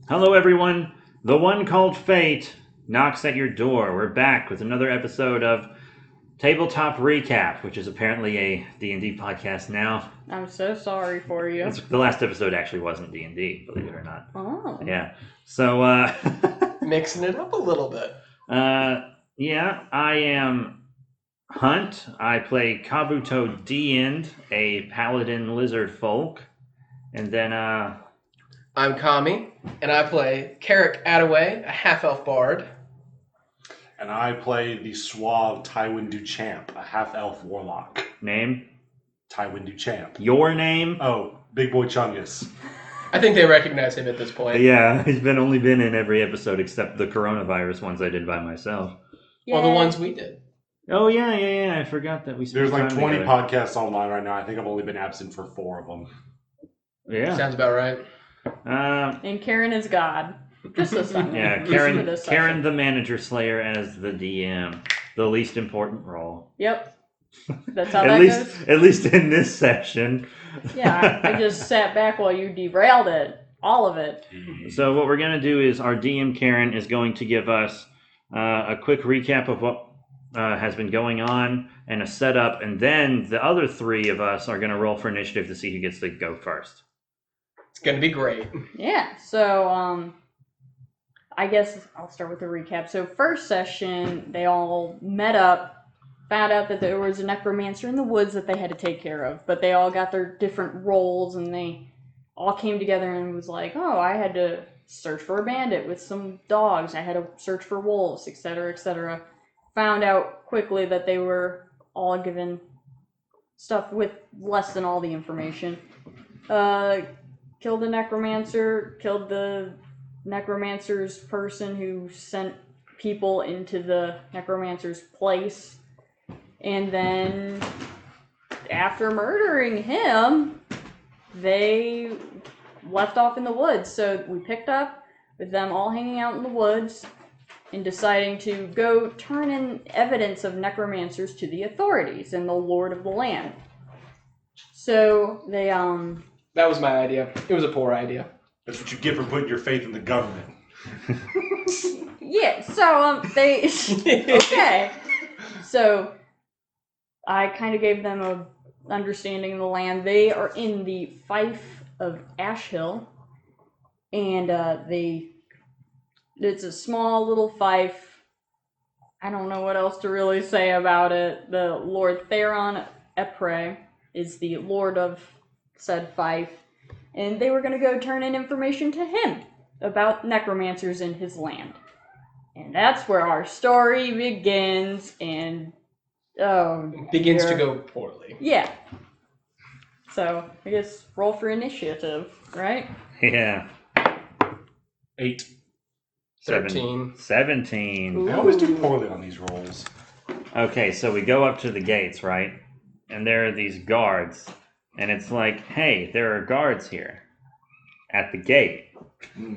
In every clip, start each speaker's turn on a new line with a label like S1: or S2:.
S1: Hello, everyone. The one called Fate knocks at your door. We're back with another episode of Tabletop Recap, which is apparently a D&D podcast now.
S2: I'm so sorry for you.
S1: The last episode actually wasn't D&D, believe it or not.
S2: Oh.
S1: Yeah. So,
S3: mixing it up a little bit.
S1: yeah, I am Hunt. I play Kabuto D-End, a paladin lizard folk. And then,
S3: I'm Kami, and I play Carrick Attaway, a half-elf bard.
S4: And I play the suave Tywin Duchamp, a half-elf warlock.
S1: name?
S4: Tywin Duchamp.
S1: Your name?
S4: Oh, Big Boy Chungus.
S3: I think they recognize him at this point.
S1: Yeah, he's only been in every episode except the coronavirus ones I did by myself.
S3: Well, the ones we did.
S1: Oh, yeah. I forgot that we spent
S4: There's like
S1: time
S4: 20
S1: together.
S4: podcasts online right now. I think I've only been absent for 4 of them.
S1: Yeah.
S3: Sounds about right.
S2: And Karen is God. Just this time.
S1: Yeah, Karen the Manager Slayer as the DM. The least important role.
S2: Yep. That's how
S1: at
S2: that
S1: least,
S2: goes.
S1: At least in this session.
S2: Yeah, I just sat back while you derailed it. All of it.
S1: So what we're going to do is our DM, Karen, is going to give us a quick recap of what has been going on and a setup, and then the other 3 of us are going to roll for initiative to see who gets to go first.
S3: It's going to be great.
S2: Yeah, so, I guess I'll start with the recap. So first session, they all met up, found out that there was a necromancer in the woods that they had to take care of, but they all got their different roles, and they all came together and was like, oh, I had to search for a bandit with some dogs, I had to search for wolves, etc., etc. Found out quickly that they were all given stuff with less than all the information. Killed the necromancer, killed the necromancer's person who sent people into the necromancer's place, and then after murdering him, they left off in the woods. So we picked up with them all hanging out in the woods and deciding to go turn in evidence of necromancers to the authorities and the lord of the land. So they
S3: That was my idea. It was a poor idea.
S4: That's what you get for putting your faith in the government.
S2: yeah, so they okay. So I kind of gave them a understanding of the land. They are in the Fife of Ashhill, and it's a small little fief. I don't know what else to really say about it. The Lord Theron Epre is the lord of said fief, and they were going to go turn in information to him about necromancers in his land. And that's where our story begins, and
S3: Begins
S2: dear.
S3: to go poorly.
S2: Yeah. So, I guess roll for initiative, right?
S1: Yeah.
S4: 8.
S3: 13.
S1: 17.
S2: Ooh.
S4: I always do poorly on these rolls.
S1: Okay, so we go up to the gates, right? And there are these guards. And it's like, hey, there are guards here. At the gate.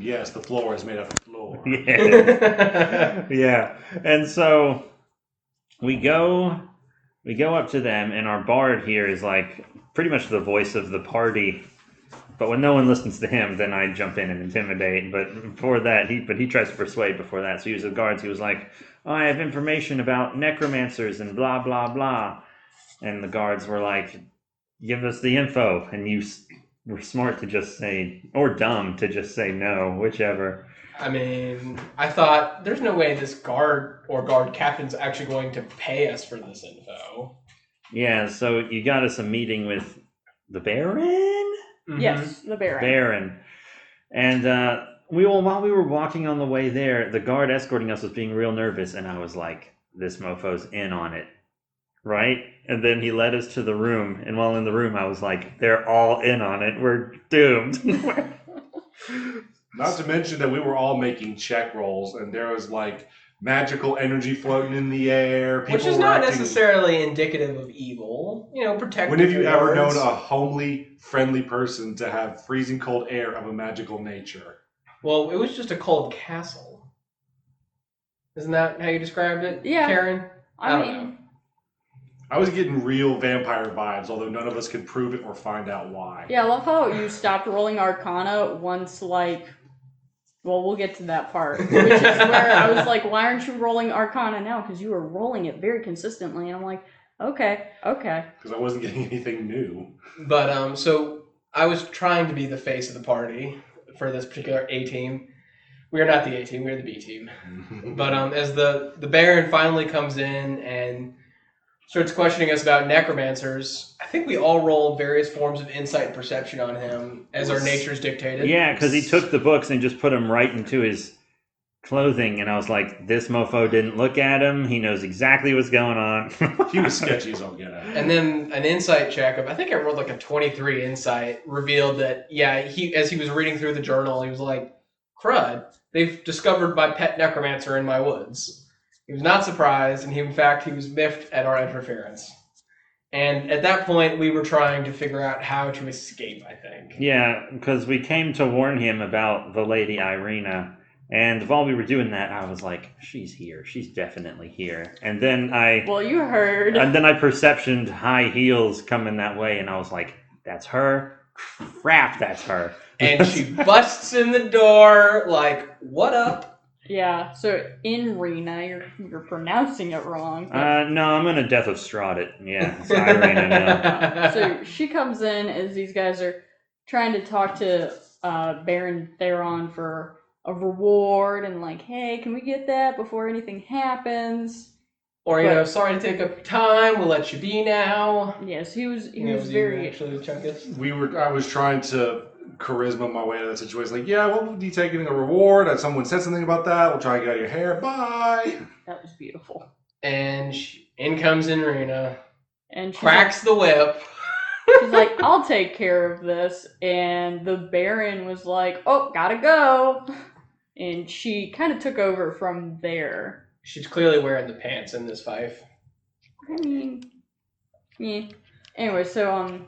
S4: Yes, the floor is made of floor.
S1: Yeah. Yeah. And so we go up to them, and our bard here is like pretty much the voice of the party. But when no one listens to him, then I jump in and intimidate. But before that, he tries to persuade before that. So he was the guards. He was like, oh, I have information about necromancers and blah, blah, blah. And the guards were like, give us the info. And you were smart to just say, or dumb to just say no, whichever.
S3: I mean, I thought, there's no way this guard or guard captain's actually going to pay us for this info.
S1: Yeah, so you got us a meeting with the Baron?
S3: Mm-hmm.
S2: Yes, the Baron.
S1: Baron. And while we were walking on the way there, the guard escorting us was being real nervous, and I was like, this mofo's in on it. Right? And then he led us to the room, and while in the room, I was like, they're all in on it. We're doomed.
S4: Not to mention that we were all making check rolls, and there was like magical energy floating in the air.
S3: Which is not necessarily indicative of evil. You know, protective.
S4: When have you ever
S3: wards.
S4: known a homely, friendly person to have freezing cold air of a magical nature?
S3: Well, it was just a cold castle. Isn't that how you described it,
S2: Yeah.
S3: Karen?
S2: I
S3: don't
S2: mean,
S3: know.
S4: I was getting real vampire vibes, although none of us could prove it or find out why.
S2: yeah, I love how you stopped rolling Arcana once, like, Well, we'll get to that part, which is where I was like, why aren't you rolling Arcana now? Because you were rolling it very consistently. And I'm like, okay.
S4: Because I wasn't getting anything new.
S3: But so I was trying to be the face of the party for this particular A team. We are not the A team, we are the B team. But as the Baron finally comes in and starts questioning us about necromancers, I think we all rolled various forms of insight and perception on him as our natures dictated.
S1: Yeah, because he took the books and just put them right into his clothing, and I was like, this mofo didn't look at him. He knows exactly what's going on.
S4: He was sketchy as all get out.
S3: And then an insight check I think I rolled like a 23 insight, revealed that, as he was reading through the journal, he was like, crud, they've discovered my pet necromancer in my woods. He was not surprised, and he was miffed at our interference. And at that point, we were trying to figure out how to escape, I think.
S1: Yeah, because we came to warn him about the Lady Irina. And while we were doing that, I was like, she's here. She's definitely here. And then
S2: Well, you heard.
S1: And then I perceptioned high heels coming that way, and I was like, that's her? Crap, that's her.
S3: And she busts in the door like, what up?
S2: Yeah, so in Rena, you're pronouncing it wrong.
S1: No, I'm gonna Death of Strahd it. Yeah, it's Irina now.
S2: So she comes in as these guys are trying to talk to Baron Theron for a reward and like, hey, can we get that before anything happens?
S3: Or, sorry to take up your time, we'll let you be now.
S2: Yes, he was
S3: You
S2: very...
S3: actually, Chunkus?
S4: I was trying to charisma my way out of that situation. Like, yeah, what would you take getting a reward? And someone said something about that. We'll try to get out of your hair. Bye.
S2: That was beautiful.
S3: And in comes Irina.
S2: And she
S3: cracks the whip.
S2: She's like, I'll take care of this. And the Baron was like, oh, gotta go. And she kind of took over from there.
S3: She's clearly wearing the pants in this fife.
S2: I mean, yeah. Anyway, so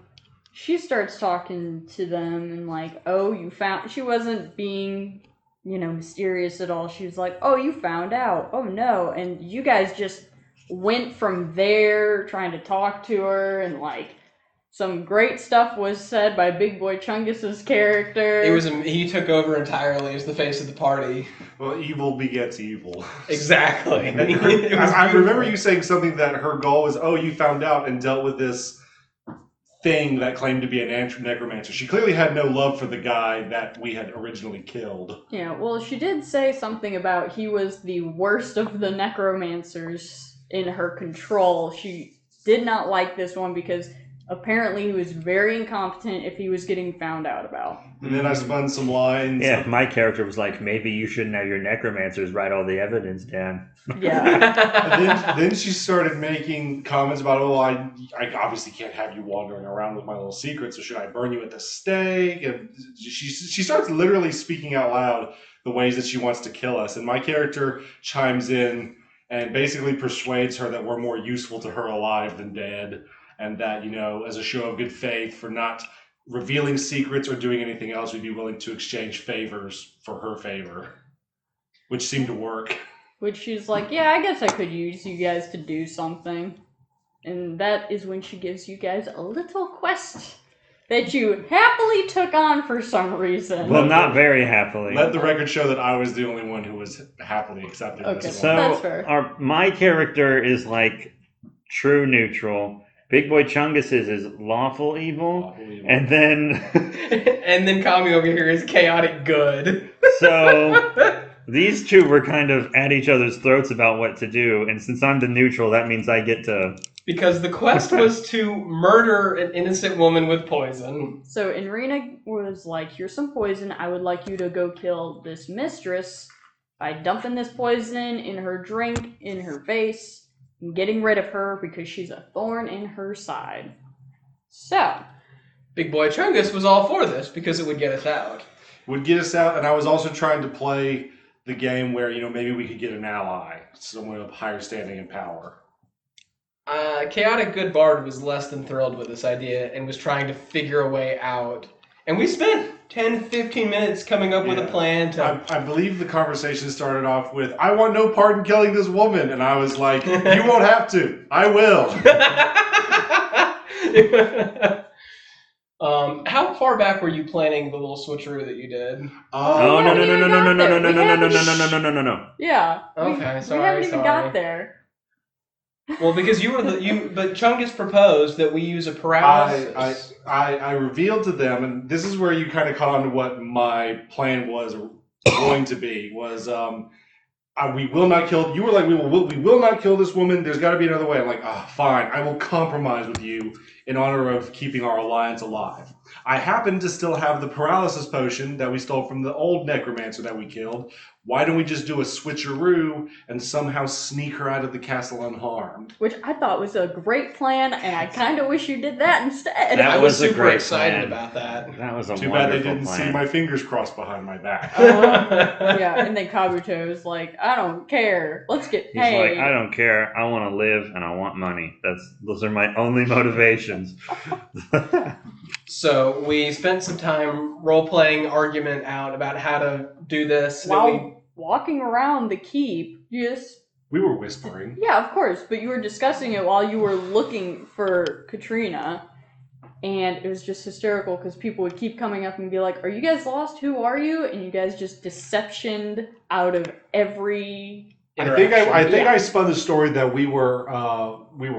S2: she starts talking to them and like, oh, you found... She wasn't being, mysterious at all. She was like, oh, you found out. Oh, no. And you guys just went from there trying to talk to her and like... Some great stuff was said by Big Boy Chungus's character.
S3: He took over entirely as the face of the party.
S4: Well, evil begets evil.
S3: Exactly.
S4: I remember you saying something that her goal was, oh, you found out and dealt with this thing that claimed to be an necromancer. She clearly had no love for the guy that we had originally killed.
S2: Yeah, well, she did say something about he was the worst of the necromancers in her control. She did not like this one because... Apparently, he was very incompetent if he was getting found out about.
S4: And then I spun some lines.
S1: Yeah, my character was like, maybe you shouldn't have your necromancers write all the evidence down.
S2: Yeah.
S4: then she started making comments about, I obviously can't have you wandering around with my little secret, so should I burn you at the stake? And she starts literally speaking out loud the ways that she wants to kill us. And my character chimes in and basically persuades her that we're more useful to her alive than dead. And that, as a show of good faith for not revealing secrets or doing anything else, we'd be willing to exchange favors for her favor. Which seemed to work.
S2: Which she's like, yeah, I guess I could use you guys to do something. And that is when she gives you guys a little quest that you happily took on for some reason.
S1: Well, not very happily.
S4: Let the record show that I was the only one who was happily accepting this one.
S1: So
S2: that's fair.
S1: My character is like true neutral. Big Boy Chungus's is lawful evil. And then...
S3: and then Kami over here is chaotic good.
S1: So, these two were kind of at each other's throats about what to do, and since I'm the neutral, that means I get to...
S3: Because the quest was to murder an innocent woman with poison.
S2: So, Irina was like, here's some poison, I would like you to go kill this mistress by dumping this poison in her drink, in her face... getting rid of her because she's a thorn in her side. So.
S3: Big Boy Chungus was all for this because it would get us out.
S4: Would get us out, and I was also trying to play the game where, maybe we could get an ally, someone of higher standing and power.
S3: Chaotic Good Bard was less than thrilled with this idea and was trying to figure a way out. And we spent 10, 15 minutes coming up with a plan to...
S4: I believe the conversation started off with, I want no part in killing this woman. And I was like, you won't have to. I will.
S3: How far back were you planning the little switcheroo that you did?
S1: Oh
S2: yeah,
S1: no
S2: we
S1: no no no
S2: even
S1: no no
S2: got
S1: no
S2: there.
S1: no
S2: We
S1: no no no
S2: haven't-
S1: no no no no no.
S2: Yeah.
S3: Okay,
S2: we
S3: sorry,
S2: haven't even
S3: sorry.
S2: got there.
S3: Well, because but Chungus proposed that we use a paralysis.
S4: I revealed to them, and this is where you kind of caught on to what my plan was going to be. We will not kill. You were like, we will not kill this woman. There's got to be another way. I'm like, fine. I will compromise with you in honor of keeping our alliance alive. I happen to still have the paralysis potion that we stole from the old necromancer that we killed. Why don't we just do a switcheroo and somehow sneak her out of the castle unharmed?
S2: Which I thought was a great plan, and I kind of wish you did that instead.
S1: That
S3: I was
S1: was a
S3: super
S1: great
S3: excited
S1: plan.
S3: about that.
S1: That was a
S4: Too bad
S1: wonderful
S4: they didn't
S1: plan.
S4: see my fingers crossed behind my back.
S2: Yeah, and then Kabuto was like, I don't care. Let's get
S1: He's
S2: paid.
S1: like, I don't care. I want to live and I want money. Those are my only motivations.
S3: So we spent some time role-playing argument out about how to do this. and
S2: While walking around the keep,
S4: We were whispering.
S2: yeah, of course, but you were discussing it while you were looking for Katrina, and it was just hysterical because people would keep coming up and be like, are you guys lost? Who are you? And you guys just deceptioned out of every...
S4: I think
S2: Yeah.
S4: I spun the story that we were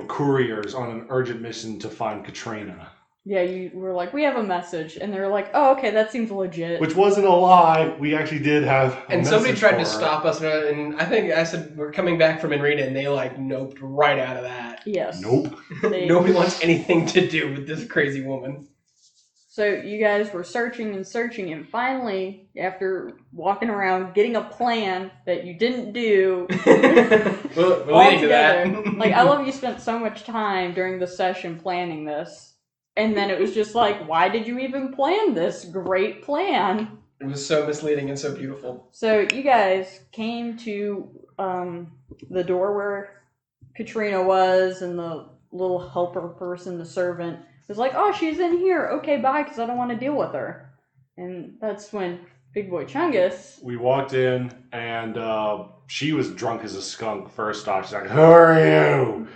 S4: couriers on an urgent mission to find Katrina,
S2: Yeah, you were like, we have a message, and they were like, oh, okay, that seems legit.
S4: which wasn't a lie. We actually did have.
S3: And somebody
S4: message
S3: tried
S4: for
S3: to
S4: her.
S3: stop us, and I think I said we're coming back from Enrita, and they like noped right out of that.
S2: Yes.
S4: Nope.
S3: Nobody wants anything to do with this crazy woman.
S2: So you guys were searching and searching, and finally, after walking around, getting a plan that you didn't do,
S3: We're
S2: all
S3: leading to that.
S2: together. Like, I love you spent so much time during the session planning this, and then it was just like, why did you even plan this great plan?
S3: It was so misleading and so beautiful.
S2: So you guys came to the door where Katrina was, and the little helper person, the servant, was like, oh, she's in here. Okay, bye, because I don't want to deal with her. And that's when Big Boy Chungus...
S4: We walked in, and she was drunk as a skunk. First off, she's like, "Who are you?"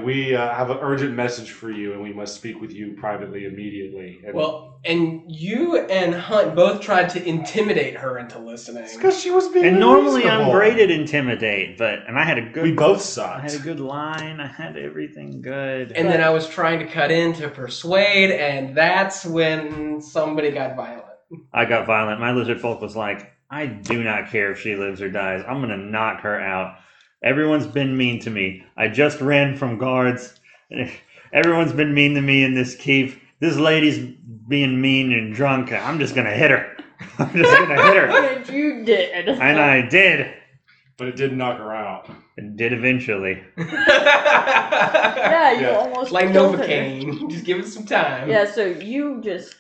S4: We have an urgent message for you, and we must speak with you privately immediately. And
S3: Well, and you and Hunt both tried to intimidate her into listening.
S4: it's because she was being
S1: And normally I'm
S4: unreasonable.
S1: great at intimidate, and I had a good.
S4: We both
S1: I had a
S4: sucked.
S1: good line. I had everything good.
S3: And then I was trying to cut in to persuade, and that's when somebody got violent.
S1: I got violent. My lizard folk was like, I do not care if she lives or dies. I'm gonna knock her out. Everyone's been mean to me. I just ran from guards. Everyone's been mean to me in this keep. This lady's being mean and drunk. I'm just gonna hit her. I'm just gonna hit her.
S2: And you did.
S1: And I did.
S4: But it didn't knock her out.
S1: It did eventually.
S2: Yeah, you
S4: Yeah.
S2: almost
S3: Like
S2: killed her.
S3: Novocaine. Just give it some time.
S2: Yeah, so you just...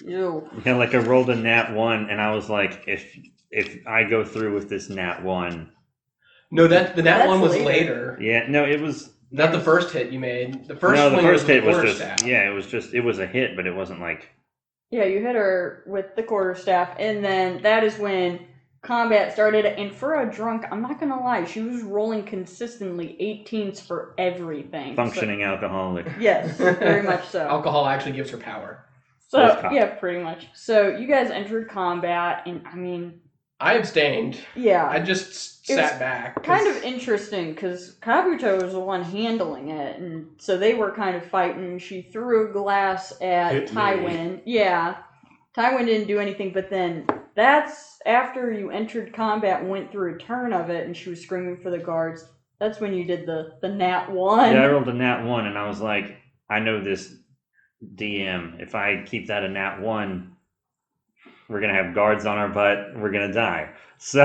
S2: You...
S1: Yeah, like I rolled a nat 1, and I was like, if I go through with this nat 1.
S3: No, the nat
S2: That's
S3: one was
S2: later.
S3: later.
S1: Yeah, no, it was.
S3: Not the first hit you made. The first
S1: No, the
S3: one
S1: first hit was
S3: quarter
S1: just.
S3: staff.
S1: Yeah, it was a hit, but it wasn't like.
S2: Yeah, you hit her with the quarterstaff, and then that is when combat started. And for a drunk, I'm not gonna lie, she was rolling consistently 18s for everything.
S1: Functioning alcoholic.
S2: So, yes, very much so.
S3: Alcohol actually gives her power.
S2: So
S1: Cop.
S2: yeah, pretty much. So you guys entered combat, and I mean,
S3: I abstained.
S2: yeah,
S3: I just
S2: It was
S3: sat back. 'cause-
S2: kind of interesting because Kabuto was the one handling it, and so they were kind of fighting. She threw a glass at
S4: Hit me.
S2: Tywin. Yeah, Tywin didn't do anything, but then that's after you entered combat and went through a turn of it, and she was screaming for the guards. That's when you did the nat 1.
S1: Yeah, I rolled a nat 1, and I was like, I know this DM. If I keep that a nat 1, we're gonna have guards on our butt. We're gonna die. So.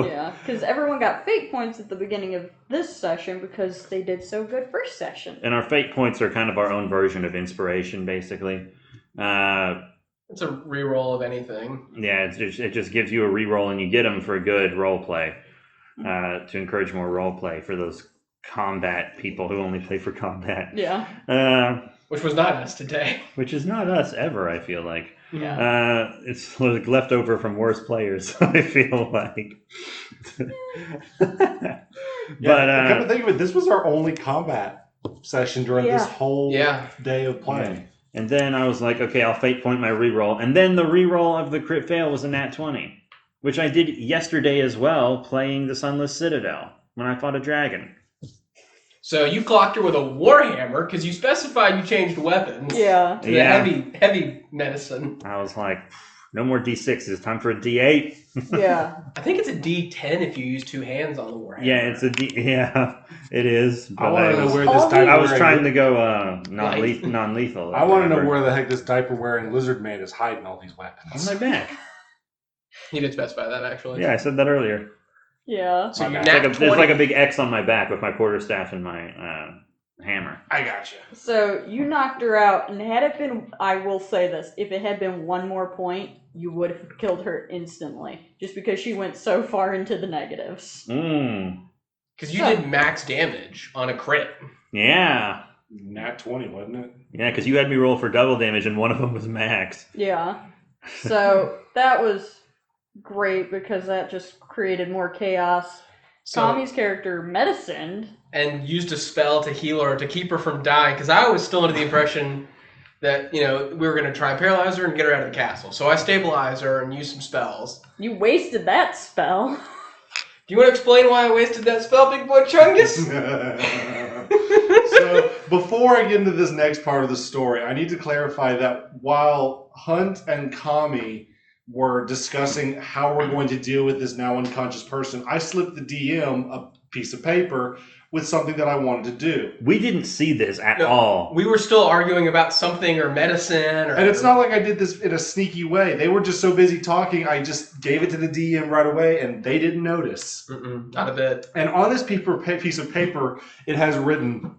S2: Yeah, because everyone got fate points at the beginning of this session because they did so good first session.
S1: And our fate points are kind of our own version of inspiration, basically.
S3: It's a reroll of anything.
S1: Yeah, it just gives you a reroll, and you get them for good role play to encourage more role play for those combat people who only play for combat.
S2: Yeah.
S3: Which was not us today.
S1: Which is not us ever, I feel like.
S2: Yeah.
S1: It's like left over from worse players, I feel like.
S4: Yeah, come to think of it, this was our only combat session during this
S2: Yeah.
S4: whole
S3: Yeah.
S4: day of play.
S1: And then I was like, okay, I'll fate point my reroll. And then the reroll of the crit fail was a nat 20, which I did yesterday as well, playing the Sunless Citadel when I fought a dragon.
S3: So you clocked her with a warhammer because you specified you changed weapons.
S2: Yeah.
S3: To the heavy medicine.
S1: I was like, no more D6s, time for a D8.
S2: Yeah.
S3: I think it's a D10 if you use 2 hands on the warhammer.
S1: Yeah, it's a D. Yeah, it is.
S4: I want to know where
S2: All
S4: this diaper
S1: I was
S4: wearing-
S1: trying to go non-lethal.
S4: I want to know where the heck this diaper wearing lizard man is hiding all these
S1: On
S4: weapons.
S1: my back.
S3: You did specify that actually.
S1: Yeah, I said that earlier.
S2: Yeah.
S3: So you
S4: My
S1: It's
S4: bad.
S1: like
S3: nat
S1: there's
S3: 20.
S1: like a big X on my back with my quarterstaff and my hammer.
S4: I gotcha.
S2: So you knocked her out, and had it been, I will say this, if it had been one more point, you would have killed her instantly, just because she went so far into the negatives.
S3: Because you did max damage on a crit.
S1: Yeah.
S4: Nat 20, wasn't it?
S1: Yeah, because you had me roll for double damage and one of them was max.
S2: Yeah. So that was great because that just created more chaos.
S3: So,
S2: Tommy's character medicined.
S3: and used a spell to heal her to keep her from dying. Because I was still under the impression that we were going to try paralyze her and get her out of the castle. So I stabilized her and used some spells.
S2: You wasted that spell.
S3: Do you want to explain why I wasted that spell, Big Boy Chungus?
S4: So before I get into this next part of the story, I need to clarify that while Hunt and Kami were discussing how we're going to deal with this now unconscious person, I slipped the DM a piece of paper with something that I wanted to do.
S1: We didn't see this at
S3: No.
S1: all.
S3: We were still arguing about something or medicine. Or,
S4: And it's not like I did this in a sneaky way. They were just so busy talking, I just gave it to the DM right away, and they didn't notice.
S3: Not a bit.
S4: And on this piece of paper, it has written,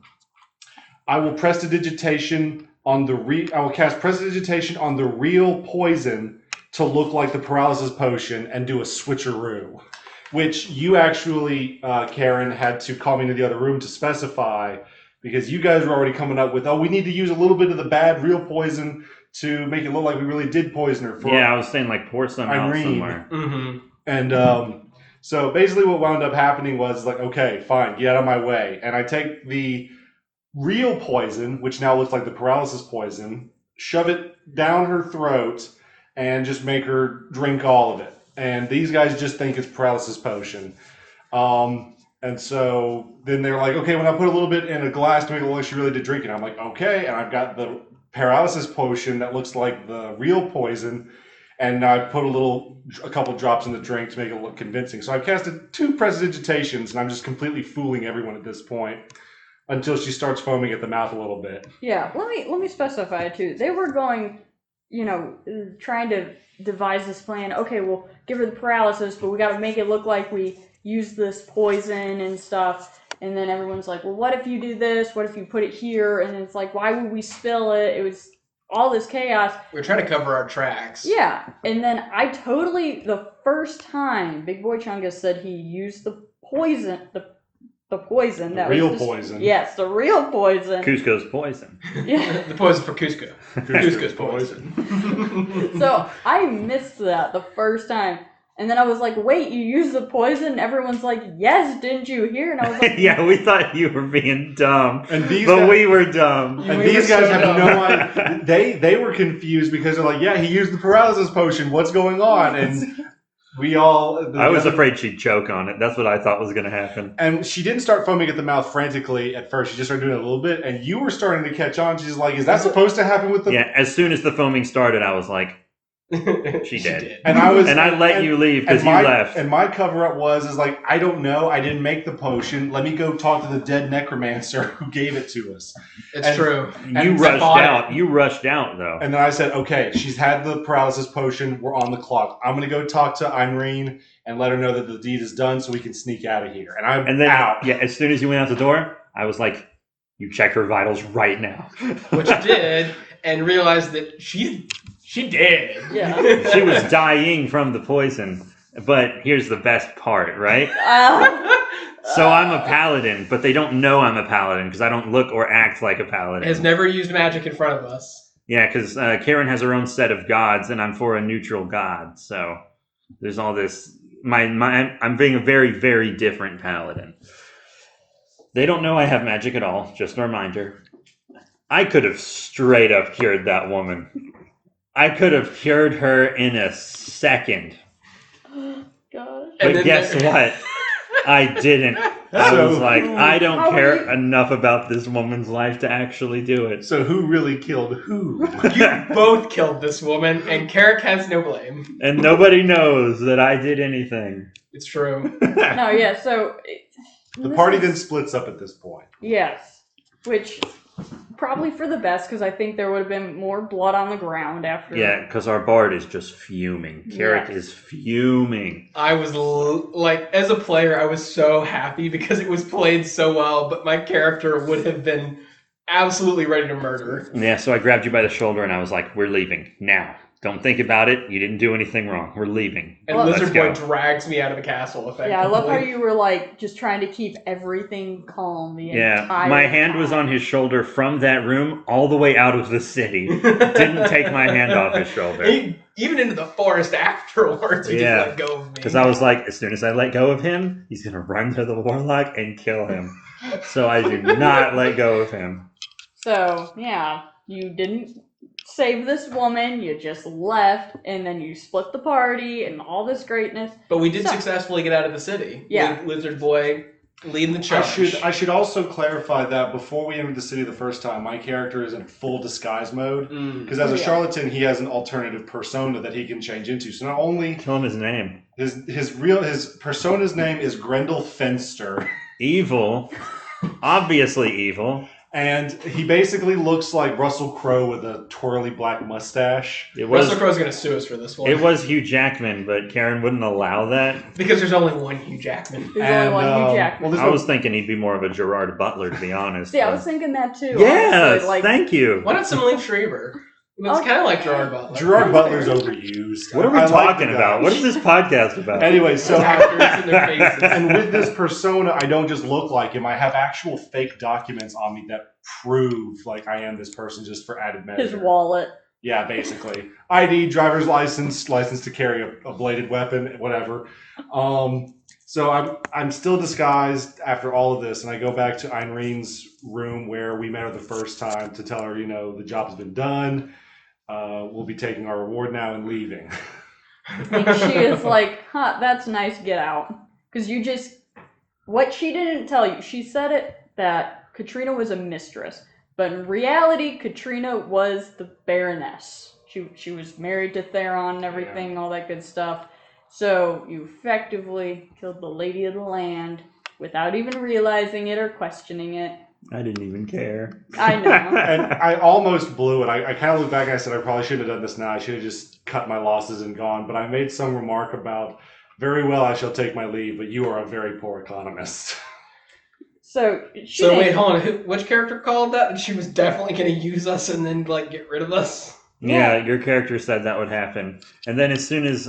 S4: I will prestidigitation on the I will cast prestidigitation on the real poison to look like the paralysis potion and do a switcheroo. Which you actually, Karen, had to call me into the other room to specify because you guys were already coming up with, we need to use a little bit of the bad real poison to make it look like we really did poison her.
S1: Yeah, I was saying like pour some out
S4: Irene.
S1: somewhere.
S3: Mm-hmm.
S4: And so basically what wound up happening was like, okay, fine, get out of my way. And I take the real poison, which now looks like the paralysis poison, shove it down her throat, and just make her drink all of it. And these guys just think it's paralysis potion. And so then they're like, okay, when I put a little bit in a glass to make it look like she really did drink it, I'm like, okay. And I've got the paralysis potion that looks like the real poison. And I put a couple drops in the drink to make it look convincing. So I've casted 2 prestidigitations, and I'm just completely fooling everyone at this point until she starts foaming at the mouth a little bit.
S2: Yeah, let me specify too. They were going, trying to devise this plan. Okay, we'll give her the paralysis, but we got to make it look like we use this poison and stuff. And then everyone's like, well, what if you do this? What if you put it here? And it's like, why would we spill it? It was all this chaos.
S3: We were trying to cover our tracks.
S2: Yeah, and then the first time Big Boy Chungus said he used the poison, the poison. That
S4: real
S2: was
S4: poison.
S2: Yes, the real poison.
S1: Cusco's poison.
S2: Yeah.
S3: The poison for Cusco.
S4: Cusco's
S3: poison.
S2: So I missed that the first time. And then I was like, wait, you used the poison? And everyone's like, yes, didn't you hear? And I was like,
S1: Yeah, we thought you were being dumb.
S4: And these
S1: But
S4: guys,
S1: we were dumb.
S4: and
S3: We
S4: these
S3: were
S4: guys
S3: so
S4: have
S3: dumb.
S4: no idea. They were confused because they're like, yeah, he used the paralysis potion. What's going on? And we all...
S1: I was afraid she'd choke on it. That's what I thought was going to happen.
S4: And she didn't start foaming at the mouth frantically at first. She just started doing it a little bit. And you were starting to catch on. She's like, is that supposed to happen with the...
S1: Yeah, as soon as the foaming started, I was like, she did.
S4: And I was...
S1: And I let you leave because you left.
S4: And my cover-up was like, I don't know. I didn't make the potion. Let me go talk to the dead necromancer who gave it to us.
S3: It's
S4: And-
S3: true.
S1: You
S3: And
S1: rushed
S3: bought it.
S1: out. You rushed out, though.
S4: And then I said, okay, she's had the paralysis potion. We're on the clock. I'm going to go talk to Irene and let her know that the deed is done so we can sneak out of here. And I'm
S1: And then,
S4: out.
S1: yeah, as soon as you went out the door, I was like, you check her vitals right now.
S3: Which did, and realized that she did.
S2: yeah.
S1: She was dying from the poison. But here's the best part, right? So I'm a paladin, but they don't know I'm a paladin because I don't look or act like a paladin.
S3: Has never used magic in front of us.
S1: Yeah, because Karen has her own set of gods, and I'm for a neutral god. So there's all this. I'm being a very, very different paladin. They don't know I have magic at all. Just a reminder. I could have straight up cured that woman. I could have cured her in a second.
S2: Gosh.
S1: But
S3: And then
S1: guess
S3: there-
S1: what? I didn't. I
S4: So-
S1: was like, I don't
S2: How
S1: care
S2: are you-
S1: enough about this woman's life to actually do it.
S4: So who really killed who?
S3: You both killed this woman, and Carrick has no blame.
S1: And nobody knows that I did anything.
S3: It's true.
S2: No, yeah, so...
S4: The
S2: this
S4: party
S2: is-
S4: then splits up at this point.
S2: Yes. Which, probably for the best, because I think there would have been more blood on the ground after...
S1: Yeah, because our bard is just fuming. Carrick
S2: Yes.
S1: is fuming.
S3: I was like, as a player, I was so happy because it was played so well, but my character would have been absolutely ready to murder.
S1: Yeah, so I grabbed you by the shoulder and I was like, we're leaving. Now. Don't think about it. You didn't do anything wrong. We're leaving.
S3: And
S2: Well,
S3: Lizard
S1: let's
S3: Boy
S1: go.
S3: drags me out of the castle, effectively.
S2: Yeah, I love how you were, like, just trying to keep everything calm the
S1: Yeah,
S2: entire
S1: my hand was on
S2: time.
S1: his shoulder from that room all the way out of the city. Didn't take my hand off his shoulder.
S3: Even into the forest afterwards, he
S1: Yeah,
S3: didn't let go of me.
S1: Because I was like, as soon as I let go of him, he's going to run to the warlock and kill him. So I do not let go of him.
S2: So, yeah, you didn't save this woman, you just left, and then you split the party and all this greatness.
S3: But we did
S2: So-
S3: successfully get out of the city.
S2: Yeah.
S3: Lizard Boy leading the charge.
S4: I should also clarify that before we entered the city the first time, my character is in full disguise mode. Because as a
S2: Yeah.
S4: charlatan, he has an alternative persona that he can change into. So not only
S1: Tell him his name.
S4: his persona's name is Grendel Fenster,
S1: Evil. Obviously evil.
S4: and he basically looks like Russell Crowe with a twirly black mustache.
S1: It was
S3: Russell Crowe's going to sue us for this one.
S1: it was Hugh Jackman, but Karen wouldn't allow that.
S3: Because there's only one Hugh Jackman.
S2: There's only one Hugh Jackman.
S4: Well, there's
S1: I
S4: no-
S1: was thinking he'd be more of a Gerard Butler, to be honest.
S2: See, I
S1: but-
S2: was thinking that too.
S1: Yes,
S2: honestly, like,
S1: thank you.
S3: Why not some Lee Schreiber? It's kind of like Gerard Butler.
S4: Gerard Butler's overused.
S1: What are we
S4: I like
S1: talking
S4: the
S1: about?
S4: guy.
S1: What is this podcast about?
S4: Anyway, so
S3: Actors in their faces.
S4: and with this persona, I don't just look like him. I have actual fake documents on me that prove like I am this person, just for added measure.
S2: his wallet.
S4: Yeah, basically. ID, driver's license, license to carry a bladed weapon, whatever. So I'm still disguised after all of this, and I go back to Irene's room where we met her the first time to tell her, the job has been done. We'll be taking our reward now and leaving.
S2: And she is like, huh, that's nice, get out. Because what she didn't tell you, she said it that Katrina was a mistress. But in reality, Katrina was the Baroness. She was married to Theron and everything, all that good stuff. So you effectively killed the lady of the land without even realizing it or questioning it.
S1: I didn't even care.
S2: I know.
S4: And I almost blew it. I kind of look back and I said I probably shouldn't have done this now. I should have just cut my losses and gone. But I made some remark about, very well, I shall take my leave, but you are a very poor economist.
S2: So
S3: So wait, hold on. Which character called that she was definitely going to use us and then get rid of us?
S1: Yeah, your character said that would happen. And then as soon as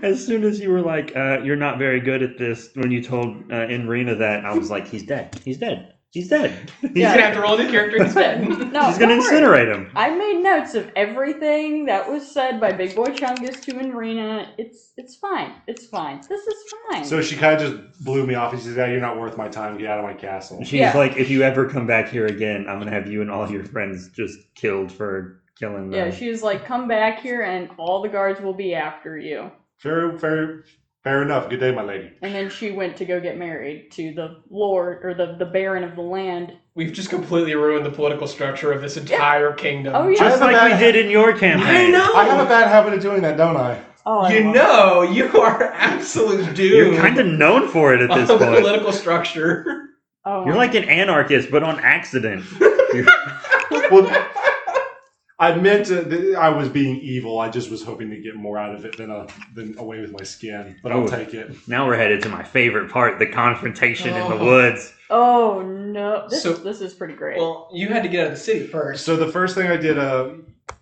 S1: as soon as you were like, you're not very good at this, when you told Inrina that, I was like, he's dead. He's dead. He's dead.
S3: He's going to have to roll a new character instead.
S2: No,
S1: She's going to
S2: don't worry.
S1: incinerate him.
S2: I made notes of everything that was said by Big Boy Chungus to Inrina. It's fine. It's fine. This is fine.
S4: So she kind of just blew me off. And she said, you're not worth my time. Get out of my castle.
S1: She's
S2: Yeah.
S1: like, if you ever come back here again, I'm going to have you and all your friends just killed for killing them.
S2: yeah, she was like, come back here and all the guards will be after you.
S4: Fair enough. Good day, my lady.
S2: And then she went to go get married to the lord, or the baron of the land.
S3: We've just completely ruined the political structure of this entire kingdom.
S2: Oh, yeah.
S1: Just
S4: I have a
S1: like we
S4: bad-
S1: did in your campaign.
S3: I know!
S4: I have a bad habit of doing that, don't I?
S2: Oh, I
S3: You
S2: love-
S3: know, you are absolute dude.
S1: You're kind of known for it at this
S3: of the
S1: point.
S3: political structure.
S2: Oh,
S1: You're like an anarchist, but on accident.
S4: Well, I meant to. I was being evil. I just was hoping to get more out of it than away with my skin. But I'll
S1: Oh.
S4: take it.
S1: Now we're headed to my favorite part, the confrontation in the
S3: Oh.
S1: woods.
S2: oh no, this
S3: So-
S2: this is pretty great.
S3: Well, you had to get out of the city first.
S4: So the first thing I did,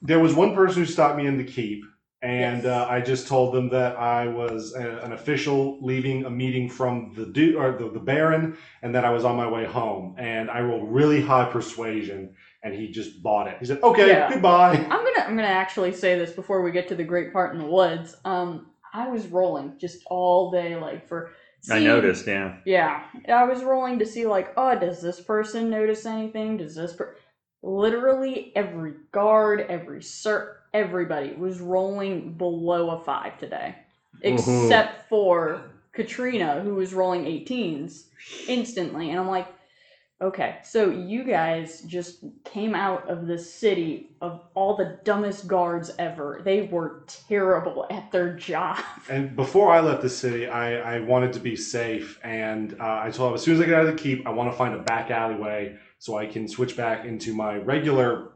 S4: there was one person who stopped me in the keep, and
S2: Yes.
S4: I just told them that I was an official leaving a meeting from the Baron, and that I was on my way home. And I rolled really high persuasion, and he just bought it. He said, "Okay,
S2: Yeah.
S4: goodbye."
S2: I'm gonna actually say this before we get to the great part in the woods. I was rolling just all day, like for
S1: I noticed, yeah.
S2: Yeah, I was rolling to see like, oh, does this person notice anything? Literally every guard, everybody was rolling below a 5 today, except for Katrina, who was rolling 18s instantly. And I'm like, okay, so you guys just came out of the city of all the dumbest guards ever. They were terrible at their job.
S4: And before I left the city, I wanted to be safe, and I told him as soon as I get out of the keep, I want to find a back alleyway so I can switch back into my regular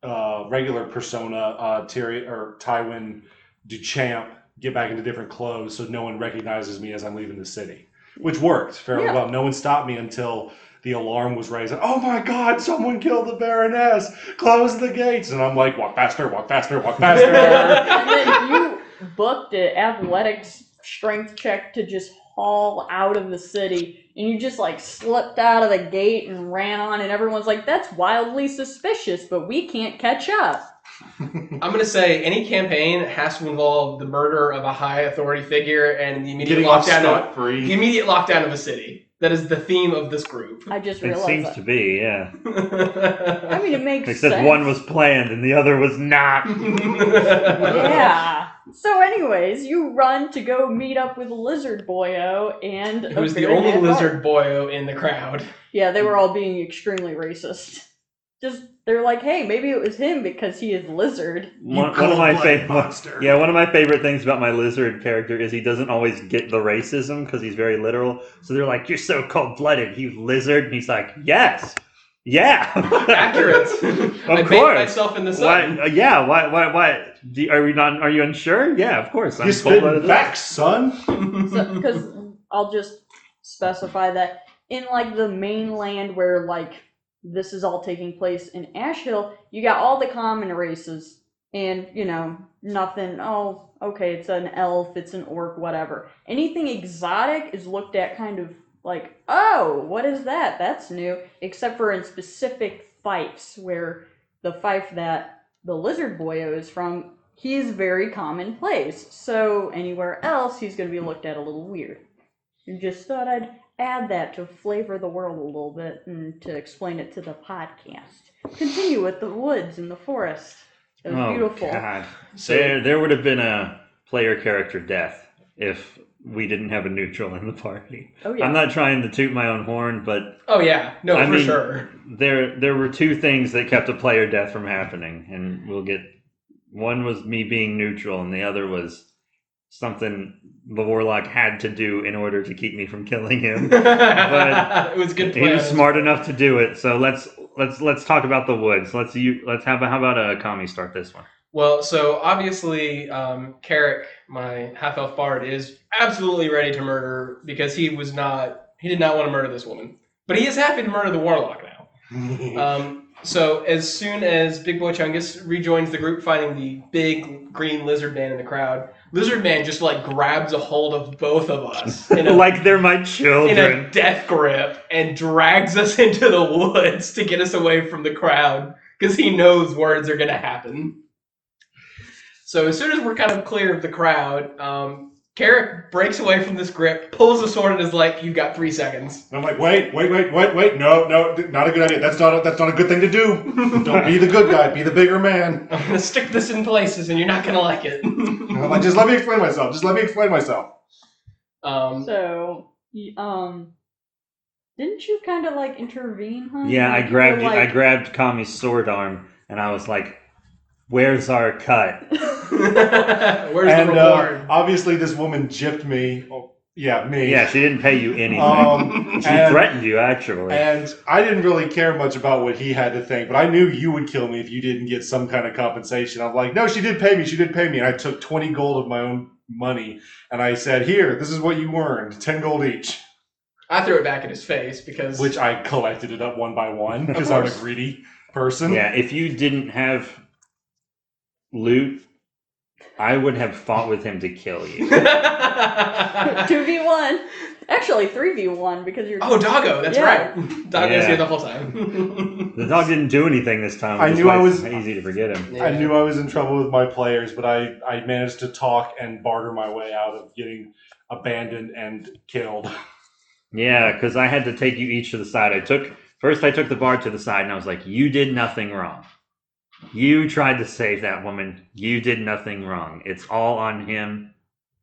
S4: persona, Tywin Duchamp, get back into different clothes so no one recognizes me as I'm leaving the city, which worked fairly well. No one stopped me until the alarm was raised. Oh my God, someone killed the Baroness! Close the gates! And I'm like, walk faster, walk faster, walk faster.
S2: And then you booked an athletics strength check to just haul out of the city, and you just like slipped out of the gate and ran on, and everyone's like, that's wildly suspicious, but we can't catch up.
S3: I'm going to say any campaign has to involve the murder of a high authority figure and the immediate lockdown of a city. That is the theme of this group.
S2: I just
S1: It
S2: realized
S1: seems
S2: that.
S1: to be, yeah.
S2: I mean, it makes
S1: Except
S2: sense.
S1: one was planned and the other was not.
S2: Yeah. So anyways, you run to go meet up with Lizard Boyo and
S3: Who was the only lizard boyo in the crowd.
S2: Yeah, they were all being extremely racist. They're like, hey, maybe it was him because he is lizard.
S1: One of my favorite things about my lizard character is he doesn't always get the racism because he's very literal. So they're like, "You're so cold-blooded, you lizard," and he's like, "Yes, yeah,
S3: Accurate.
S1: Of
S3: I
S1: course.
S3: baked myself in the sun.
S1: Why? Yeah. Why? Are you unsure? Yeah, of course.
S4: You're spitting facts, son.
S2: Because I'll just specify that in like the mainland where like this is all taking place in Ash Hill, you got all the common races and, nothing, oh, okay, it's an elf, it's an orc, whatever. Anything exotic is looked at kind of like, oh, what is that? That's new. Except for in specific fiefs where the fief that the Lizard Boyo is from, he is very commonplace. So anywhere else, he's going to be looked at a little weird. You just thought I'd add that to flavor the world a little bit and to explain it to the podcast. Continue with the woods and the forest. It was beautiful.
S1: God. There would have been a player character death if we didn't have a neutral in the party.
S2: Oh, yeah.
S1: I'm not trying to toot my own horn, but
S3: Oh yeah, no,
S1: I
S3: for
S1: mean,
S3: sure.
S1: there were two things that kept a player death from happening, and one was me being neutral, and the other was something the warlock had to do in order to keep me from killing him. But
S3: it was a good plan.
S1: he was smart enough to do it. So let's talk about the woods. How about Kami start this one?
S3: Well, so obviously, Carrick, my half-elf bard, is absolutely ready to murder because he did not want to murder this woman. But he is happy to murder the warlock now. So as soon as Big Boy Chungus rejoins the group fighting the big green lizard man in the crowd, Lizard Man just like grabs a hold of both of us
S1: like they're my
S3: in
S1: children.
S3: a death grip and drags us into the woods to get us away from the crowd because he knows words are going to happen. So as soon as we're kind of clear of the crowd, Carrick breaks away from this grip, pulls the sword, and is like, "You've got 3 seconds."
S4: And I'm like, wait, no, not a good idea. That's not a good thing to do. Don't be the good guy, be the bigger man.
S3: I'm going to stick this in places, and you're not going to like it.
S4: I'm like, just let me explain myself.
S2: So, didn't you kind of like intervene, huh?
S1: Yeah,
S2: Like,
S1: I grabbed Kami's sword arm, and I was like, "Where's our cut?"
S3: Where's the reward?
S4: Obviously, this woman gypped me. Oh, yeah, me.
S1: Yeah, she didn't pay you anything. She threatened you, actually.
S4: And I didn't really care much about what he had to think, but I knew you would kill me if you didn't get some kind of compensation. I'm like, no, she did pay me. And I took 20 gold of my own money, and I said, here, this is what you earned, 10 gold each.
S3: I threw it back in his face because...
S4: Which I collected it up one by one, because I'm a greedy person.
S1: Yeah, if you didn't have loot, I would have fought with him to kill you.
S2: 2v1. Actually, 3v1 because you're...
S3: Oh, Doggo, that's
S2: Yeah.
S3: right. Doggo's here the whole time.
S1: The dog didn't do anything this time.
S4: I knew I was
S1: easy to forget him.
S3: Yeah.
S4: I knew I was in trouble with my players, but I managed to talk and barter my way out of getting abandoned and killed.
S1: Yeah, because I had to take you each to the side. I took the bard to the side, and I was like, "You did nothing wrong. You tried to save that woman. You did nothing wrong. It's all on him.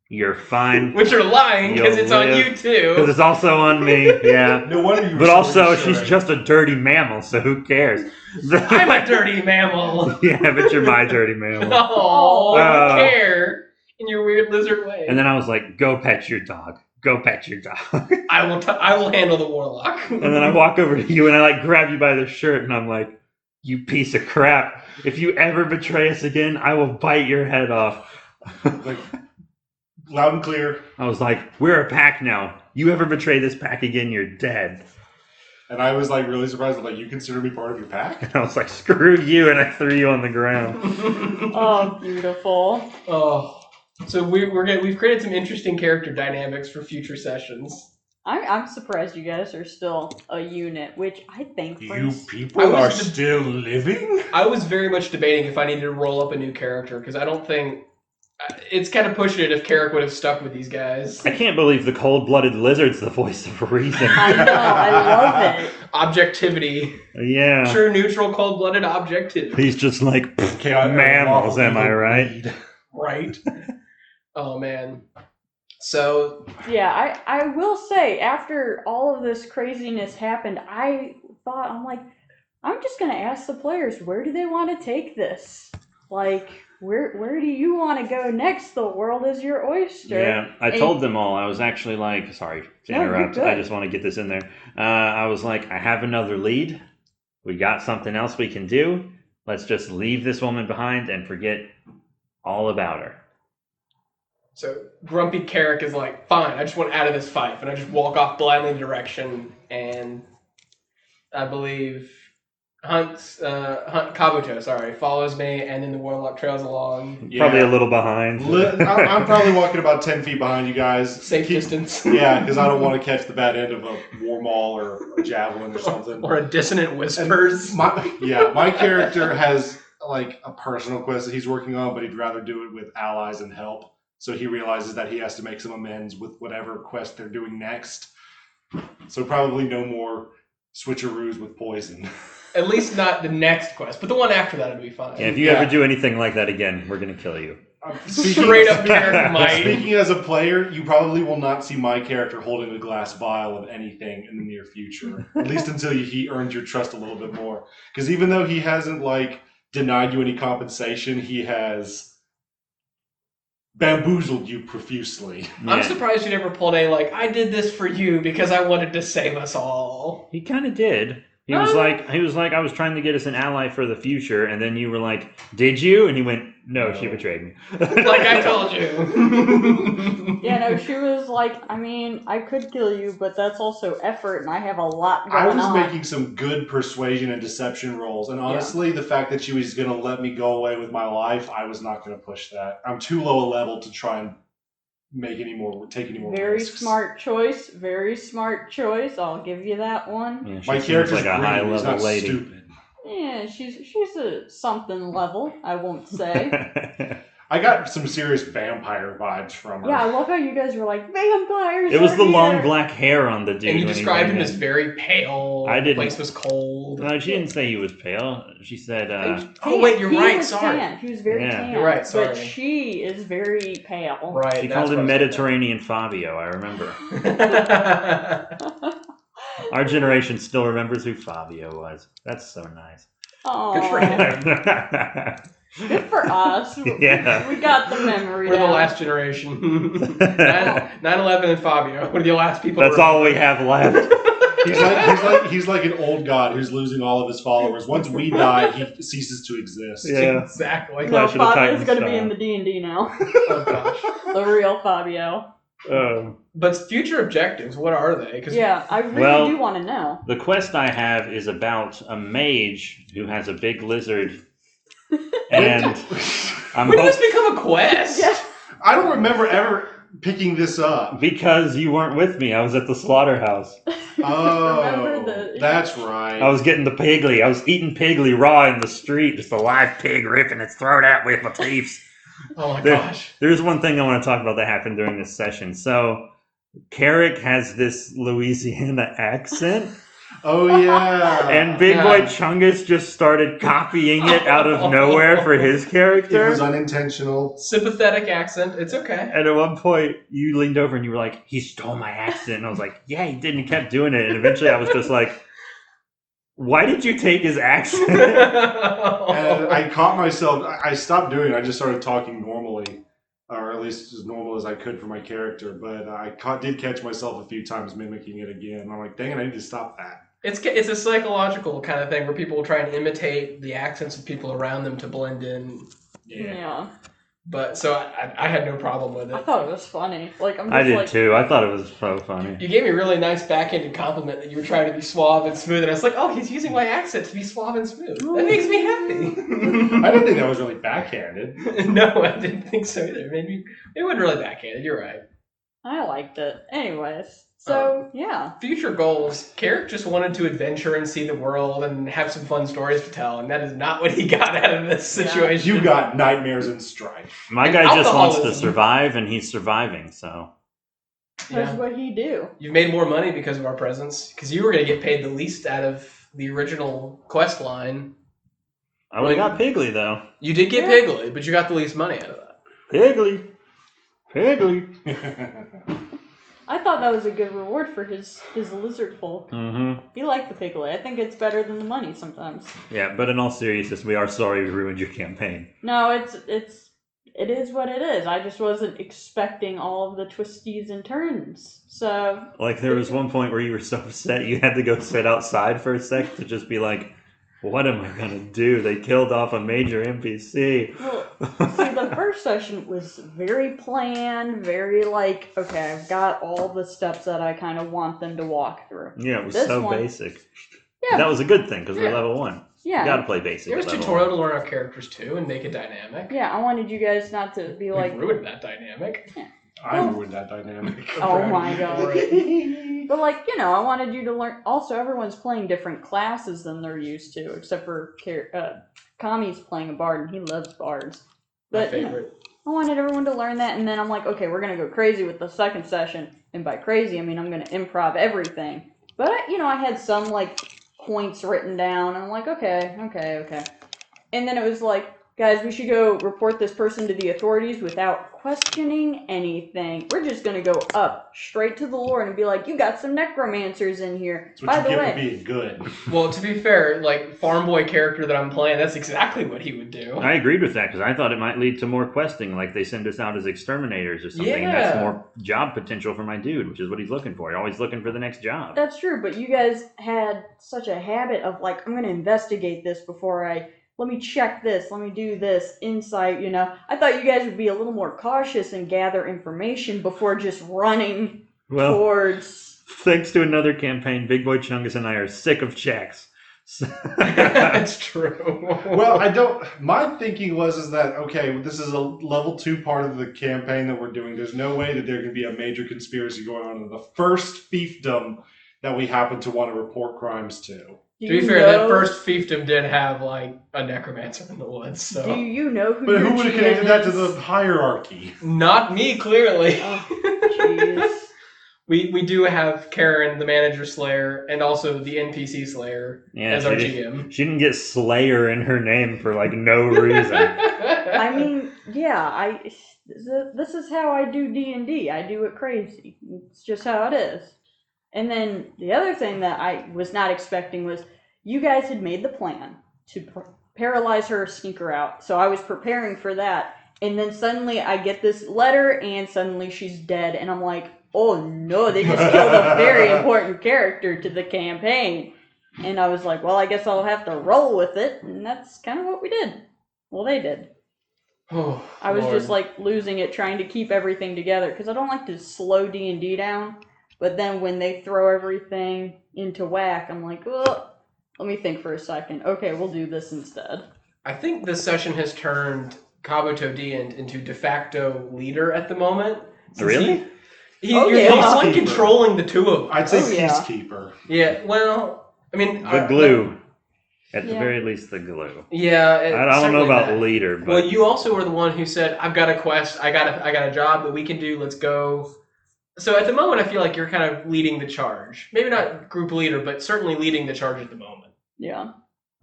S1: You're fine."
S3: Which are lying because
S1: You'll
S3: it's on you
S1: Because
S3: too.
S1: it's also on me. Yeah.
S4: No wonder you were
S1: But
S4: so
S1: also, she's
S4: reassuring.
S1: just a dirty mammal, so who cares?
S3: I'm a dirty mammal.
S1: Yeah, but you're my dirty mammal.
S3: Oh, I
S1: Oh.
S3: don't care in your weird lizard way.
S1: And then I was like, "Go pet your dog. Go pet your dog."
S3: I will handle the warlock.
S1: And then I walk over to you and I like grab you by the shirt and I'm like, "You piece of crap. If you ever betray us again, I will bite your head off."
S4: Like, loud and clear.
S1: I was like, "We're a pack now. You ever betray this pack again, you're dead."
S4: And I was like really surprised. I'm like, you consider me part of your pack?
S1: And I was like, "Screw you," and I threw you on the ground.
S2: Oh, beautiful.
S3: Oh, so we've created some interesting character dynamics for future sessions.
S2: I'm surprised you guys are still a unit, which I think
S4: You
S2: brings-
S4: people
S3: I was
S4: are
S3: just-
S4: still living?
S3: I was very much debating if I needed to roll up a new character because I don't think it's kind of pushing it if Carrick would have stuck with these guys.
S1: I can't believe the cold-blooded lizard's the voice of reason.
S2: I know, I love it.
S3: Objectivity,
S1: Yeah.
S3: true, neutral, cold-blooded objectivity.
S1: He's just like,
S4: Chaotic
S1: mammals,
S4: lawful
S1: am I
S4: evil
S1: right?
S4: breed.
S3: Right? Oh man. So
S2: Yeah, I will say, after all of this craziness happened, I'm like, I'm just going to ask the players, where do they want to take this? Like, where do you want to go next? The world is your oyster.
S1: Yeah, I told them all. I was actually like, sorry to
S2: No, you're
S1: interrupt.
S2: good.
S1: I just want to get this in there. I was like, I have another lead. We got something else we can do. Let's just leave this woman behind and forget all about her.
S3: So Grumpy Carrick is like, fine, I just want out of this fight, and I just walk off blindly in the direction, and I believe Hunt Kabuto, follows me, and then the warlock trails along,
S1: Probably a
S4: Yeah.
S1: little behind.
S4: I'm probably walking about 10 feet behind you guys.
S3: safe distance,
S4: Yeah, because I don't want to catch the bad end of a war maul or a javelin or something.
S3: or a dissonant whispers.
S4: My character has like a personal quest that he's working on, but he'd rather do it with allies and help. So he realizes that he has to make some amends with whatever quest they're doing next. So probably no more switcheroos with poison.
S3: At least not the next quest, but the one after that would be fine.
S1: Yeah, if you
S4: Yeah.
S1: ever do anything like that again, we're going to kill you.
S3: Straight up Carrick might.
S4: Speaking as a player, you probably will not see my character holding a glass vial of anything in the near future. At least until he earns your trust a little bit more. Because even though he hasn't like denied you any compensation, he has bamboozled you profusely.
S3: I'm
S1: Yeah.
S3: surprised you never pulled a I did this for you because I wanted to save us all.
S1: He kind of did. He was like, I was trying to get us an ally for the future, and then you were like, "Did you?" And he went, "No, she betrayed me."
S3: Like I told you.
S2: Yeah, no, she was like, I mean, I could kill you, but that's also effort, and I have a lot
S4: I
S2: going
S4: was
S2: on.
S4: making some good persuasion and deception rolls, and honestly, the fact that she was going to let me go away with my life, I was not going to push that. I'm too low a level to try and take any more
S2: Very
S4: risks.
S2: smart choice. Very smart choice. I'll give you that one.
S1: Yeah, she
S4: My
S1: seems
S4: character's
S1: like a
S4: green,
S1: high
S4: he's
S1: level
S4: not
S1: lady.
S4: stupid.
S2: Yeah, she's a something level. I won't say.
S4: I got some serious vampire vibes from her.
S2: Yeah, I love how you guys were like vampires.
S1: It was
S2: are
S1: the long
S2: here."
S1: black hair on the dude.
S3: And you
S1: when he
S3: described
S1: went
S3: him as
S1: in.
S3: very pale.
S1: I didn't-
S3: The place was cold.
S1: No, she didn't say he was pale. She said,
S3: Oh, wait, you're
S2: He
S3: right,
S2: was
S3: sorry.
S2: Tan. He was very
S1: Yeah.
S2: tan.
S3: You're right,
S2: But
S3: sorry.
S2: she is very pale.
S3: Right.
S1: she
S3: that's
S1: called him
S3: what I was
S1: Mediterranean Fabio. I remember.
S3: thinking.
S1: Our generation still remembers who Fabio was. That's so nice.
S2: Aw,
S3: for him.
S2: good for us.
S1: Yeah.
S2: We got the memory.
S3: We're the
S2: down.
S3: last generation. 9/11 and Fabio. We're the last people.
S1: That's all we have left.
S4: He's like an old god who's losing all of his followers. Once we die, he ceases to exist.
S1: Yeah.
S3: Exactly.
S1: No.
S2: No,
S1: Clash of the
S2: Fabio's
S1: Titans
S2: gonna be
S1: style.
S2: in the D&D now.
S3: Oh gosh.
S2: The real Fabio.
S3: But future objectives, what are they? 'Cause
S2: Yeah, I really
S1: Well-
S2: do want to know.
S1: The quest I have is about a mage who has a big lizard. And I'm
S3: when did
S1: hoping.
S3: this become a quest?
S2: Yeah.
S4: I don't remember ever picking this up?
S1: Because you weren't with me. I was at the slaughterhouse.
S4: Oh, that's right.
S1: I was getting the pigly. I was eating pigly raw in the street. Just a live pig ripping its throat out with my teeth.
S3: Oh my gosh.
S1: There's one thing I want to talk about that happened during this session. So, Carrick has this Louisiana accent.
S4: Oh, yeah.
S1: And Big Boy Chungus just started copying it out of nowhere for his character.
S4: It was unintentional.
S3: Sympathetic accent. It's okay.
S1: And at one point, you leaned over and you were like, he stole my accent. And I was like, yeah, he did. And he kept doing it. And eventually I was just like, why did you take his accent?
S4: And I caught myself. I stopped doing it. I just started talking normally. Or at least as normal as I could for my character. But I did catch myself a few times mimicking it again. And I'm like, dang it, I need to stop that.
S3: It's a psychological kind of thing where people will try and imitate the accents of people around them to blend in.
S2: Yeah.
S3: But so I had no problem with
S2: I
S3: it.
S2: thought it was funny.
S1: I did too. I thought it was so funny.
S3: You gave me a really nice backhanded compliment that you were trying to be suave and smooth, and I was like, oh, he's using my accent to be suave and smooth. That makes me happy.
S4: I didn't think that was really backhanded.
S3: No, I didn't think so either. Maybe it wasn't really backhanded. You're right.
S2: I liked it. Anyways, so yeah.
S3: Future goals. Carrick just wanted to adventure and see the world and have some fun stories to tell, and that is not what he got out of this situation.
S4: You got nightmares and strife.
S1: My guy just wants to survive, and he's surviving, so.
S2: That's what he do.
S3: You've made more money because of our presence, because you were going to get paid the least out of the original quest line.
S1: I would have got Pigly, though.
S3: You did get Pigly, but you got the least money out of that.
S1: Pigly.
S2: I thought that was a good reward for his lizard folk.
S1: Mm-hmm.
S2: He liked the piglet. I think it's better than the money sometimes.
S1: Yeah, but in all seriousness, we are sorry we ruined your campaign.
S2: No, it is what it is. I just wasn't expecting all of the twisties and turns. So
S1: like there was one point where you were so upset you had to go sit outside for a sec to just be like, what am I gonna do? They killed off a major NPC.
S2: Well, see, the first session was very planned, very like, okay, I've got all the steps that I kind of want them to walk through.
S1: Yeah, it was
S2: This
S1: so
S2: one-
S1: basic.
S2: Yeah.
S1: That was a good thing because we're level 1.
S2: Yeah.
S1: You gotta play basic.
S3: There was
S1: at level
S3: tutorial
S1: 1.
S3: to learn our characters too and make it dynamic.
S2: Yeah, I wanted you guys not to be like,
S3: We ruined that dynamic.
S4: I ruined that dynamic.
S2: oh my god. But like, I wanted you to learn. Also, everyone's playing different classes than they're used to, except for Kami's playing a bard, and he loves bards.
S3: My
S2: But
S3: favorite.
S2: I wanted everyone to learn that, and then I'm like, okay, we're gonna go crazy with the second session, and by crazy, I mean I'm gonna improv everything. But I had some like points written down, and I'm like, okay. And then it was like, guys, we should go report this person to the authorities without questioning anything. We're just gonna go up straight to the Lord and be like, you got some necromancers in here.
S4: That's what
S2: By
S4: you
S2: the
S4: get
S2: way,
S4: for being good.
S3: Well, to be fair, like farm boy character that I'm playing, that's exactly what he would do.
S1: I agreed with that because I thought it might lead to more questing, like they send us out as exterminators or something, and that's more job potential for my dude, which is what he's looking for. He's always looking for the next job.
S2: that's true, but you guys had such a habit of like, I'm gonna investigate this before let me check this, let me do this, insight, I thought you guys would be a little more cautious and gather information before just running towards...
S1: Thanks to another campaign, Big Boy Chungus and I are sick of checks.
S3: That's true.
S4: Well, my thinking is that, okay, this is a level 2 part of the campaign that we're doing. There's no way that there can be a major conspiracy going on in the first fiefdom that we happen to want to report crimes to.
S3: To be fair, that first fiefdom did have like a necromancer in the woods. So.
S2: Do you know who?
S4: But
S2: your
S4: who would have
S2: GM
S4: connected that to
S2: is?
S4: the hierarchy?
S3: Not me, clearly.
S2: Oh, jeez.
S3: We do have Karen, the manager slayer, and also the NPC slayer as our GM.
S1: She didn't get Slayer in her name for like no reason.
S2: I mean, yeah, this is how I do D&D. I do it crazy. It's just how it is. And then the other thing that I was not expecting was you guys had made the plan to paralyze her, sneak her out. So I was preparing for that. And then suddenly I get this letter and suddenly she's dead. And I'm like, oh no, they just killed a very important character to the campaign. And I was like, well, I guess I'll have to roll with it. And that's kind of what we did. Well, they did.
S3: Oh,
S2: I was
S3: Lord.
S2: just like losing it, trying to keep everything together. Because I don't like to slow D&D down. But then when they throw everything into whack, I'm like, well, let me think for a second. Okay, we'll do this instead.
S3: I think this session has turned Kabuto Dient into de facto leader at the moment
S1: Really?
S2: Oh,
S3: You're
S2: yeah.
S3: the one
S4: Peacekeeper.
S3: controlling the two of them.
S4: I'd say
S2: Oh, yeah.
S4: peacekeeper.
S3: Yeah, well, I mean...
S1: The glue. At the
S2: Yeah.
S1: very least, the glue.
S3: Yeah,
S1: I don't know
S3: certainly
S1: about
S3: that.
S1: leader, but
S3: Well, you also were the one who said, "I've got a quest. I got a job that we can do. Let's go." So at the moment, I feel like you're kind of leading the charge. Maybe not group leader, but certainly leading the charge at the moment.
S2: Yeah.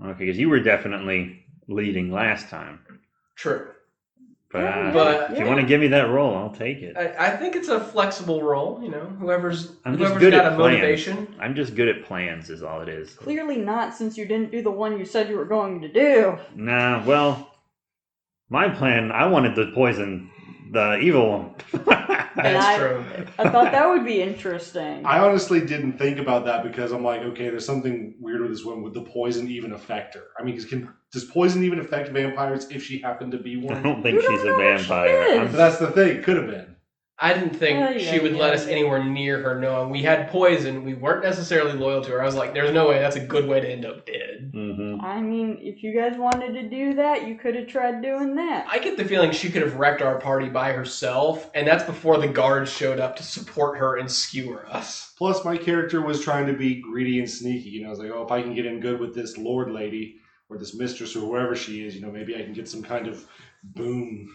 S1: okay, because you were definitely leading last time.
S3: True.
S1: But,
S3: But-
S1: if you want to give me that role, I'll take it.
S3: I think it's a flexible role. Whoever's
S1: I'm just
S3: whoever's
S1: good
S3: got
S1: at
S3: a
S1: plans.
S3: motivation.
S1: I'm just good at plans, is all it is.
S2: Clearly not, since you didn't do the one you said you were going to do.
S1: Nah, well, my plan, I wanted to poison the evil one.
S3: That's true.
S2: I thought that would be interesting.
S4: I honestly didn't think about that because I'm like, okay, there's something weird with this one. Would the poison even affect her? I mean, does poison even affect vampires if she happened to be
S1: I
S4: one?
S1: don't think
S2: You don't
S1: she's a
S2: know what she
S1: vampire.
S2: is.
S1: I'm-
S4: That's the thing. Could have been.
S3: I didn't think she would let us anywhere near her knowing we had poison. We weren't necessarily loyal to her. I was like, there's no way that's a good way to end up dead.
S1: Mhm.
S2: I mean, if you guys wanted to do that, you could have tried doing that.
S3: I get the feeling she could have wrecked our party by herself, and that's before the guards showed up to support her and skewer us.
S4: Plus, my character was trying to be greedy and sneaky. I was like, oh, if I can get in good with this lord lady or this mistress or whoever she is, maybe I can get some kind of boon.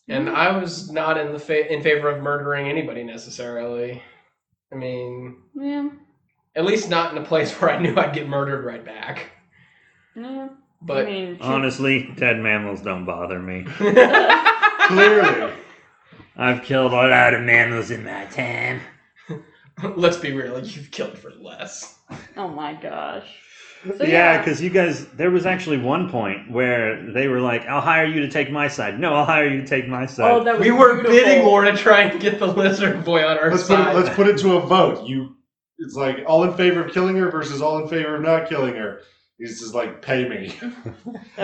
S3: And I was not in favor of murdering anybody necessarily. I mean,
S2: Yeah.
S3: at least not in a place where I knew I'd get murdered right back.
S2: Yeah.
S3: But
S2: I mean,
S1: Honestly, dead mammals don't bother me.
S4: Clearly.
S1: I've killed a lot of mammals in my time.
S3: let's be real, you've killed for less.
S2: oh my gosh. So,
S1: Yeah, because you guys, there was actually one point where they were like, I'll hire you to take my side. No, I'll hire you to take my side.
S2: Oh, that was
S3: We were
S2: beautiful.
S3: bidding war to try and get the lizard boy on our
S4: Let's
S3: side.
S4: put it to a vote. It's like all in favor of killing her versus all in favor of not killing her. He's just like, pay me.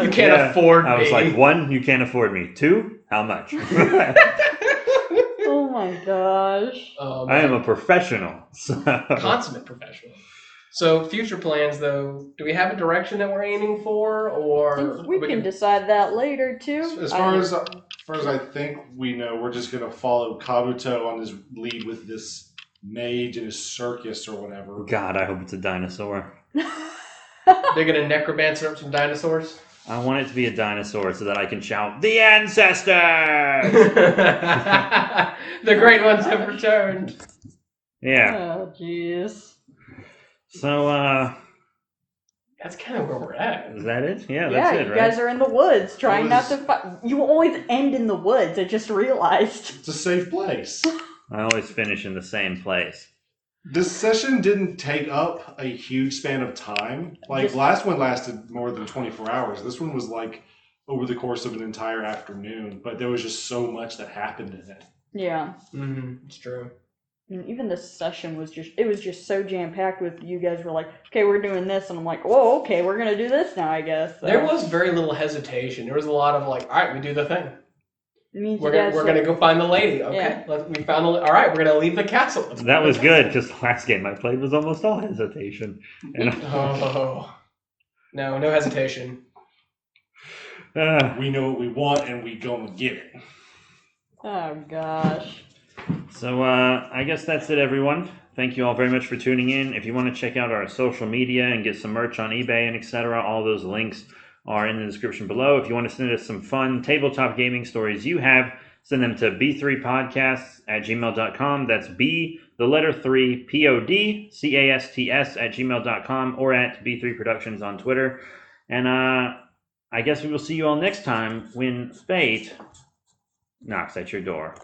S3: You can't afford me.
S1: I was like, 1, you can't afford me. 2, how much?
S2: Oh my gosh.
S1: I am a professional. So.
S3: Consummate professional. So future plans, though, do we have a direction that we're aiming for, or
S2: We can decide that later too.
S4: As far as I think we know, we're just gonna follow Kabuto on his lead with this mage in his circus or whatever.
S1: God, I hope it's a dinosaur.
S3: they're gonna necromancer up some dinosaurs.
S1: I want it to be a dinosaur so that I can shout, "The ancestors!"
S3: The great ones have returned.
S1: Yeah.
S2: Oh jeez.
S1: So,
S3: That's kind of where we're at.
S1: is that it? Yeah,
S2: Yeah,
S1: that's it,
S2: you
S1: right?
S2: guys are in the woods trying not
S4: was-
S2: to fight. You always end in the woods. I just realized.
S4: It's a safe place.
S1: I always finish in the same place.
S4: This session didn't take up a huge span of time. Like,
S2: Just-
S4: last one lasted more than 24 hours. This one was like over the course of an entire afternoon, but there was just so much that happened in it.
S2: Yeah.
S3: Mm-hmm. It's true.
S2: And even this session was just so jam packed with you guys were like, okay, we're doing this, and I'm like, whoa, okay, we're gonna do this now, I guess. So,
S3: There was very little hesitation. There was a lot of like, all right, we do the thing.
S2: it means
S3: We're
S2: you
S3: gonna,
S2: guys
S3: we're gonna go find the lady. Okay, we found the. All right, we're gonna leave the castle. Let's
S1: That
S3: go.
S1: was good, because the last game I played was almost all hesitation. And,
S3: Oh no hesitation.
S4: We know what we want, and we gonna get it.
S2: Oh gosh.
S1: So I guess that's it, everyone. Thank you all very much for tuning in. If you want to check out our social media and get some merch on eBay and etc., all those links are in the description below. If you want to send us some fun tabletop gaming stories you have, send them to b3podcasts@gmail.com. That's B, the letter 3, PODCASTS@gmail.com, or at B3 Productions on Twitter. And I guess we will see you all next time when fate knocks at your door.